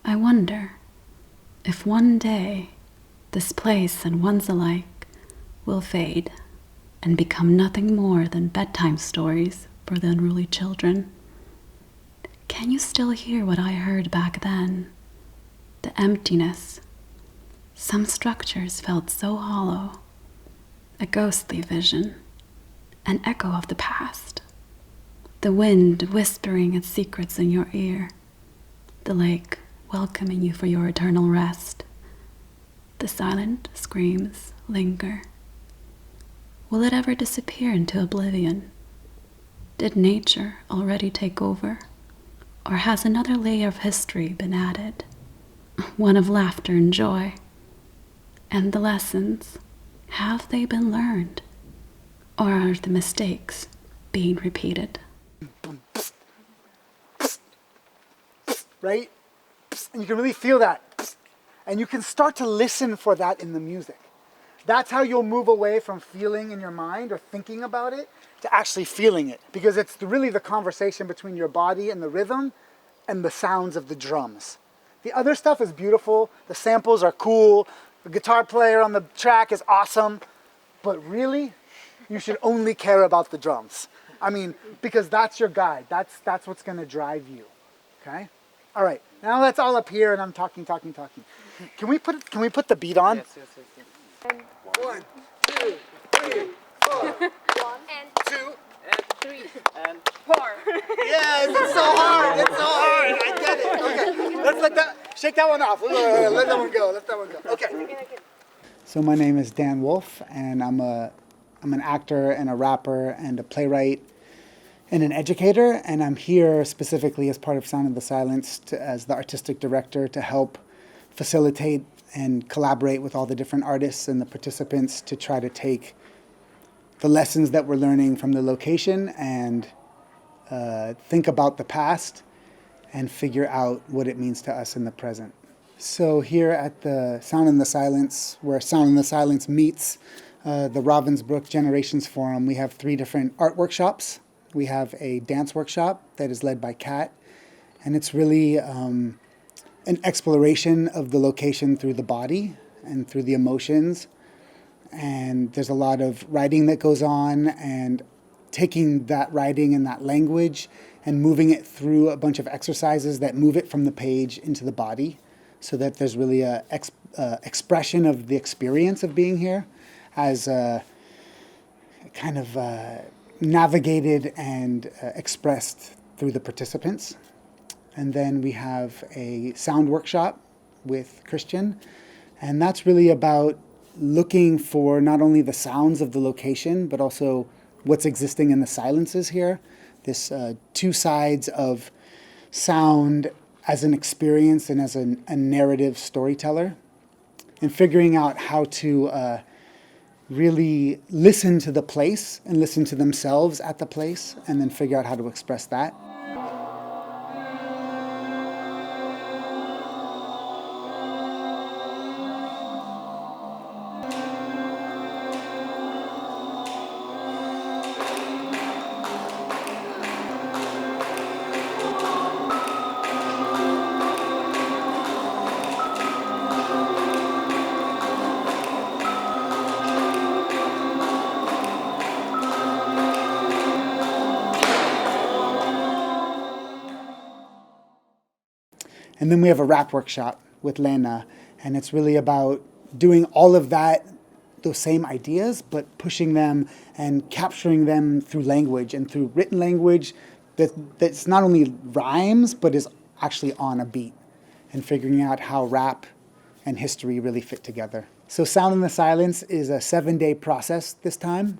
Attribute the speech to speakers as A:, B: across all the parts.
A: I wonder if one day this place and ones alike will fade and become nothing more than bedtime stories for the unruly children. Can you still hear what I heard back then? The emptiness. Some structures felt so hollow. A ghostly vision. An echo of the past. The wind whispering its secrets in your ear. The lake welcoming you for your eternal rest. The silent screams linger. Will it ever disappear into oblivion? Did nature already take over? Or has another layer of history been added? One of laughter and joy. And the lessons, have they been learned? Or are the mistakes being repeated?
B: Right? And you can really feel that. And you can start to listen for that in the music. That's how you'll move away from feeling in your mind or thinking about it to actually feeling it. Because it's really the conversation between your body and the rhythm and the sounds of the drums. The other stuff is beautiful. The samples are cool. The guitar player on the track is awesome. But really, you should only care about the drums. I mean, because that's your guide. That's what's going to drive you. Okay? All right. Now that's all up here, and I'm talking. Can we put the beat on?
C: Yes.
B: 1, 2, 3, 4.
D: 1 and
B: 2
D: and 3
C: And
D: 4.
B: Yes, it's so hard. I get it. Okay, let's shake that one off. Let that one go. Okay. So my name is Dan Wolf, and I'm an actor and a rapper and a playwright and an educator, and I'm here specifically as part of Sound in the Silence as the artistic director to help facilitate and collaborate with all the different artists and the participants to try to take the lessons that we're learning from the location and think about the past and figure out what it means to us in the present. So here at the Sound in the Silence, where Sound in the Silence meets the Ravensbrücker Generationenforum, we have 3 different art workshops. We have a dance workshop that is led by Kat, and it's really an exploration of the location through the body and through the emotions. And there's a lot of writing that goes on, and taking that writing and that language and moving it through a bunch of exercises that move it from the page into the body, so that there's really a expression of the experience of being here as kind of navigated and expressed through the participants. And then we have a sound workshop with Christian, and that's really about looking for not only the sounds of the location, but also what's existing in the silences here. This 2 sides of sound as an experience and as a narrative storyteller, and figuring out how to really listen to the place and listen to themselves at the place, and then figure out how to express that. And then we have a rap workshop with Lena, and it's really about doing all of that, those same ideas, but pushing them and capturing them through language and through written language that's not only rhymes, but is actually on a beat, and figuring out how rap and history really fit together. So Sound in the Silence is a 7-day process this time.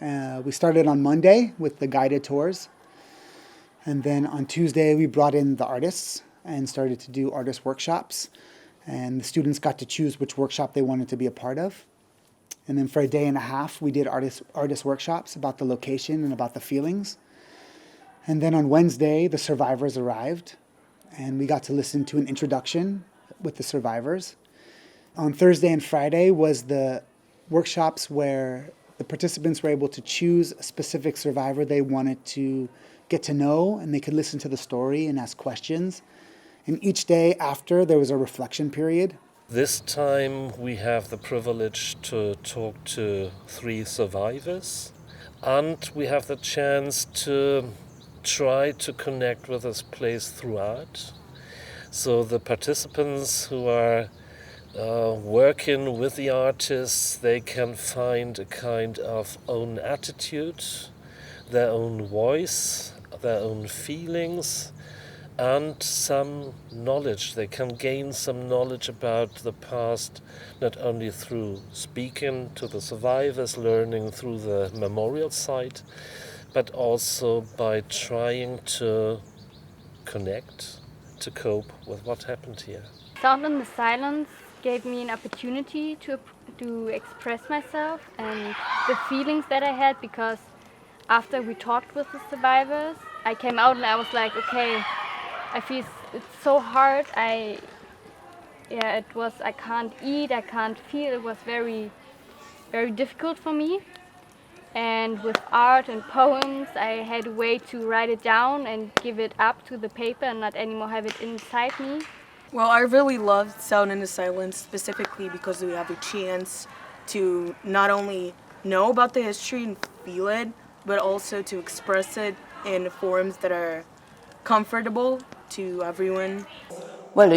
B: We started on Monday with the guided tours. And then on Tuesday, we brought in the artists and started to do artist workshops. And the students got to choose which workshop they wanted to be a part of. And then for a day and a half, we did artist workshops about the location and about the feelings. And then on Wednesday, the survivors arrived, and we got to listen to an introduction with the survivors. On Thursday and Friday was the workshops where the participants were able to choose a specific survivor they wanted to get to know, and they could listen to the story and ask questions. And each day after, there was a reflection period.
C: This time we have the privilege to talk to 3 survivors, and we have the chance to try to connect with this place through art. So the participants who are working with the artists, they can find a kind of own attitude, their own voice, their own feelings, and some knowledge. They can gain some knowledge about the past, not only through speaking to the survivors, learning through the memorial site, but also by trying to connect, to cope with what happened here.
E: Sound in the Silence gave me an opportunity to express myself and the feelings that I had, because after we talked with the survivors, I came out and I was like, okay, I feel it's so hard. I can't eat, I can't feel. It was very, very difficult for me. And with art and poems, I had a way to write it down and give it up to the paper and not anymore have it inside me.
F: Well, I really loved Sound in the Silence specifically because we have a chance to not only know about the history and feel it, but also to express it in forms that are comfortable to everyone.
G: Well,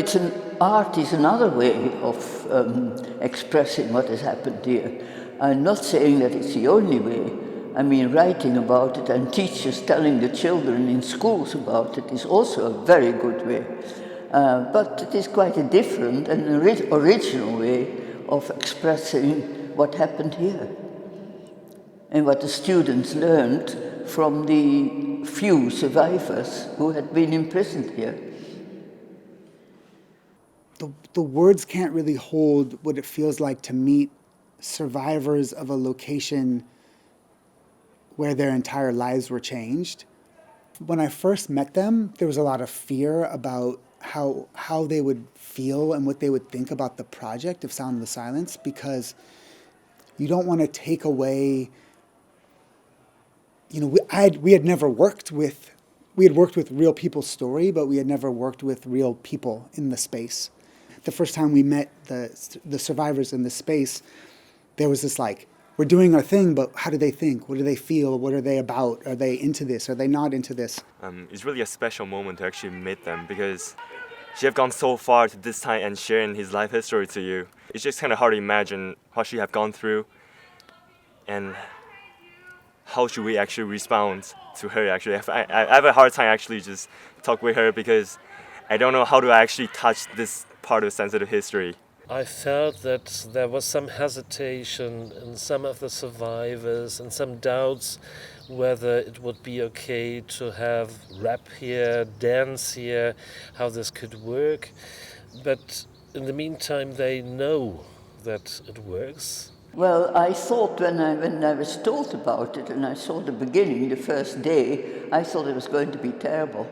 G: art is another way of expressing what has happened here. I'm not saying that it's the only way. I mean, writing about it and teachers telling the children in schools about it is also a very good way. But it is quite a different and original way of expressing what happened here and what the students learned from the few survivors who had been imprisoned here.
B: The words can't really hold what it feels like to meet survivors of a location where their entire lives were changed. When I first met them, there was a lot of fear about how they would feel and what they would think about the project of Sound in the Silence, because you don't want to take away, we had never worked with, we had worked with real people's story, but we had never worked with real people in the space. The first time we met the survivors in the space, there was this like, we're doing our thing, but how do they think? What do they feel? What are they about? Are they into this? Are they not into this?
H: It's really a special moment to actually meet them, because she have gone so far to this time and sharing his life history to you. It's just kind of hard to imagine what she have gone through and how should we actually respond to her. Actually, I have a hard time actually just talk with her, because I don't know how to actually touch this part of sensitive history.
C: I felt that there was some hesitation in some of the survivors and some doubts whether it would be okay to have rap here, dance here, how this could work. But in the meantime, they know that it works.
G: Well, I thought when I was told about it and I saw the beginning, the first day, I thought it was going to be terrible.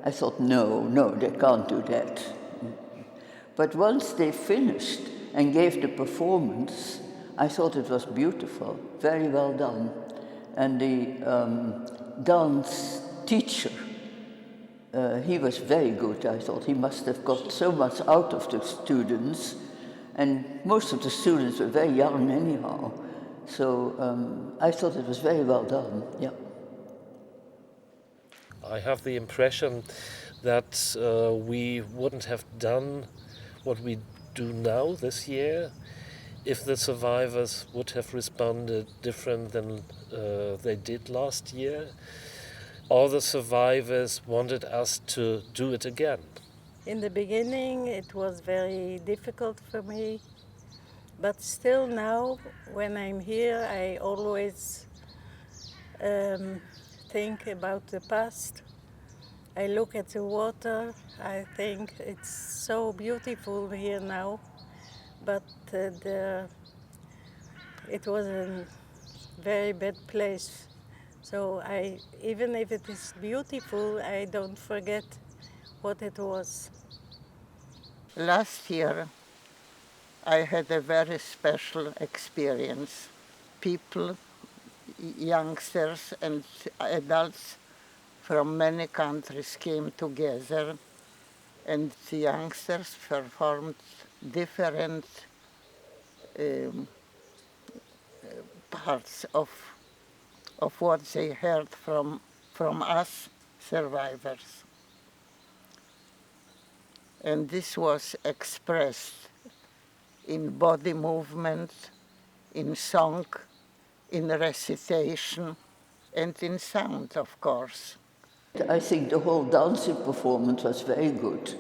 G: I thought, no, they can't do that. But once they finished and gave the performance, I thought it was beautiful, very well done. And the dance teacher, he was very good, I thought. He must have got so much out of the students, and most of the students were very young anyhow. So I thought it was very well done, yeah.
C: I have the impression that we wouldn't have done what we do now this year if the survivors would have responded different than they did last year. All the survivors wanted us to do it again.
I: In the beginning it was very difficult for me, but still now when I'm here I always think about the past. I look at the water, I think it's so beautiful here now, but it was a very bad place. So even if it is beautiful, I don't forget what it was.
J: Last year, I had a very special experience. People, youngsters and adults from many countries came together and the youngsters performed different parts of what they heard from us survivors. And this was expressed in body movement, in song, in recitation, and in sound, of course.
G: I think the whole dancing performance was very good.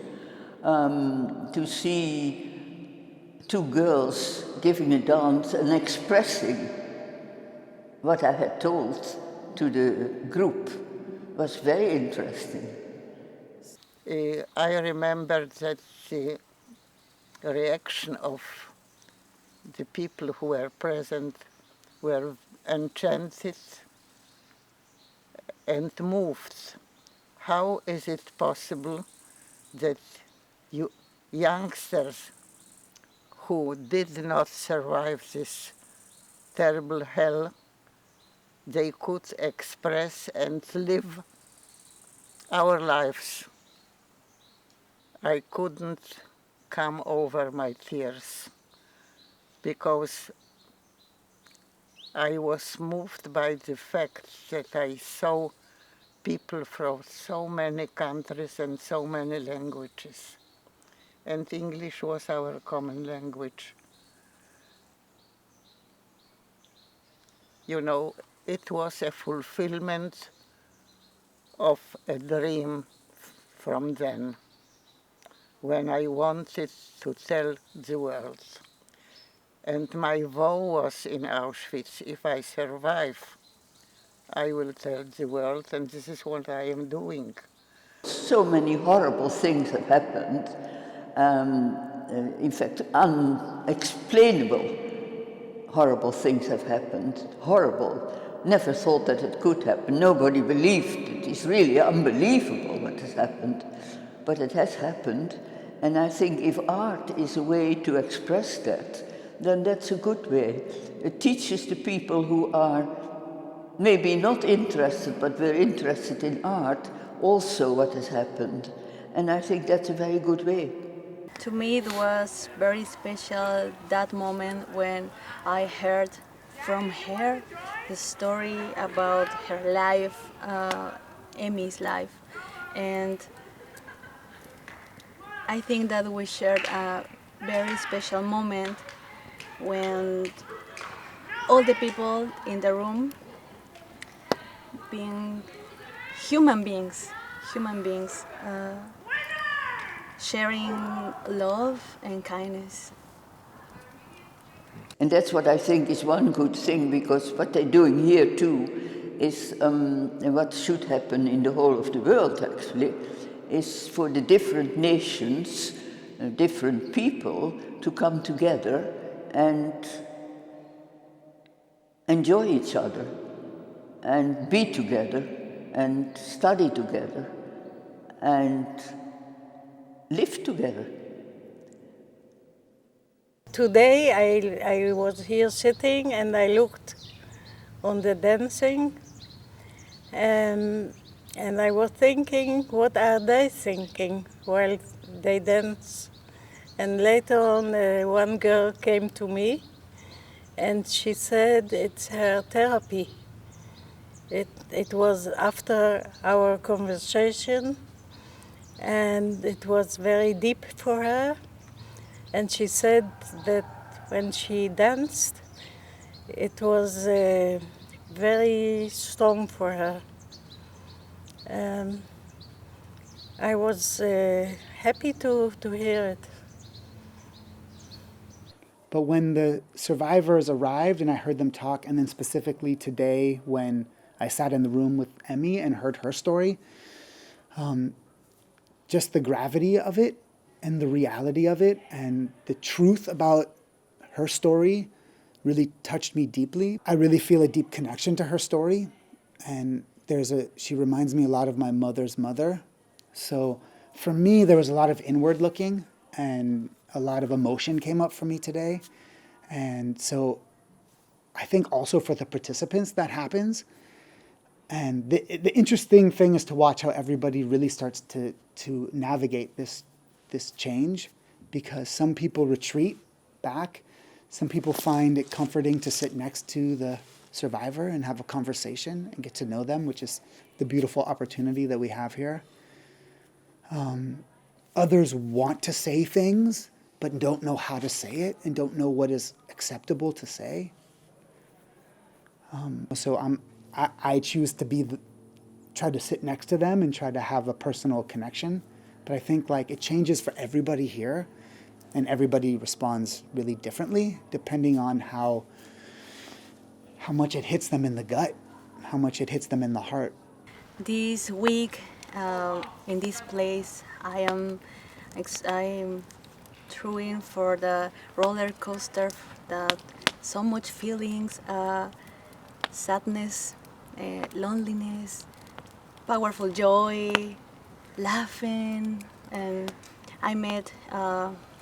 G: To see two girls giving a dance and expressing what I had told to the group was very interesting.
J: I remember that the reaction of the people who were present were enchanted and moved. How is it possible that you youngsters who did not survive this terrible hell, they could express and live our lives? I couldn't come over my tears because I was moved by the fact that I saw people from so many countries and so many languages. And English was our common language. You know, it was a fulfillment of a dream from then, when I wanted to tell the world. And my vow was in Auschwitz, if I survive, I will tell the world, and this is what I am doing.
G: So many horrible things have happened, in fact, unexplainable horrible things have happened, horrible. Never thought that it could happen. Nobody believed it. It's really unbelievable what has happened. But it has happened, and I think if art is a way to express that, then that's a good way. It teaches the people who are maybe not interested, but were interested in art, also what has happened. And I think that's a very good way.
K: To me, it was very special that moment when I heard from her the story about her life, Emmy's life. And I think that we shared a very special moment when all the people in the room being human beings, sharing love and kindness.
G: And that's what I think is one good thing, because what they're doing here too is, and what should happen in the whole of the world actually, is for the different nations, different people to come together and enjoy each other and be together and study together and live together.
I: Today I was here sitting and I looked on the dancing and I was thinking, what are they thinking while they dance? And later on one girl came to me and she said it's her therapy. It was after our conversation and it was very deep for her. And she said that when she danced, it was very strong for her. I was happy to hear it.
B: But when the survivors arrived and I heard them talk, and then specifically today when I sat in the room with Emmy and heard her story, just the gravity of it and the reality of it and the truth about her story really touched me deeply. I really feel a deep connection to her story, and she reminds me a lot of my mother's mother. So for me, there was a lot of inward looking and a lot of emotion came up for me today. And so I think also for the participants that happens. And the interesting thing is to watch how everybody really starts to navigate this this change, because some people retreat back. Some people find it comforting to sit next to the survivor and have a conversation and get to know them, which is the beautiful opportunity that we have here. Others want to say things, but don't know how to say it and don't know what is acceptable to say. So I choose to try to sit next to them and try to have a personal connection. But I think like it changes for everybody here, and everybody responds really differently depending on how much it hits them in the gut, how much it hits them in the heart.
K: This week in this place, I am throwing for the roller coaster that so much feelings, sadness, loneliness, powerful joy, laughing, and I met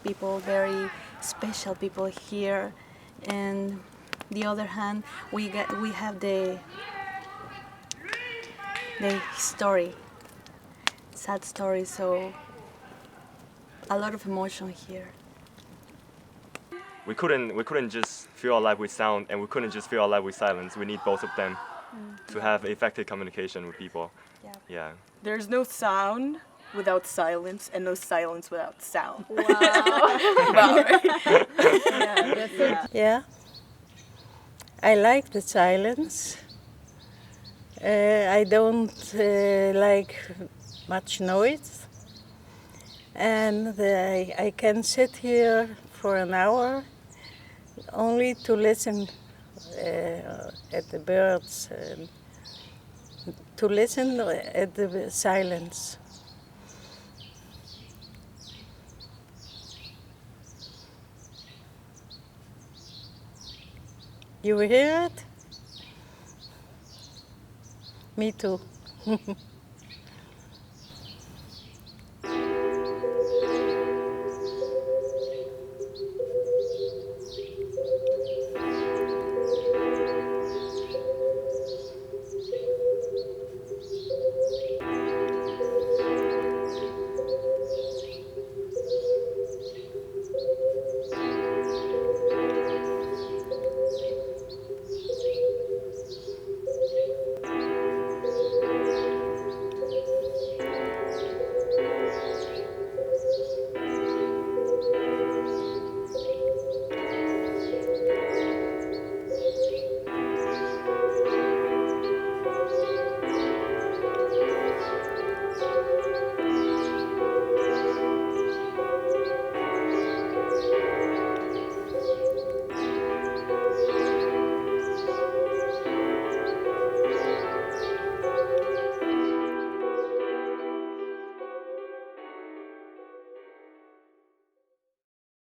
K: people, very special people here. And the other hand, we have the story, sad story. So a lot of emotion here.
H: We couldn't just feel alive with sound, and we couldn't just feel alive with silence. We need both of them to have effective communication with people. Yeah.
F: There's no sound without silence, and no silence without sound.
E: Wow.
F: Wow, right?
E: Yeah, that's it.
I: Yeah, I like the silence. I don't like much noise, and I can sit here for an hour only to listen at the birds, and to listen at the silence. You hear it? Me too.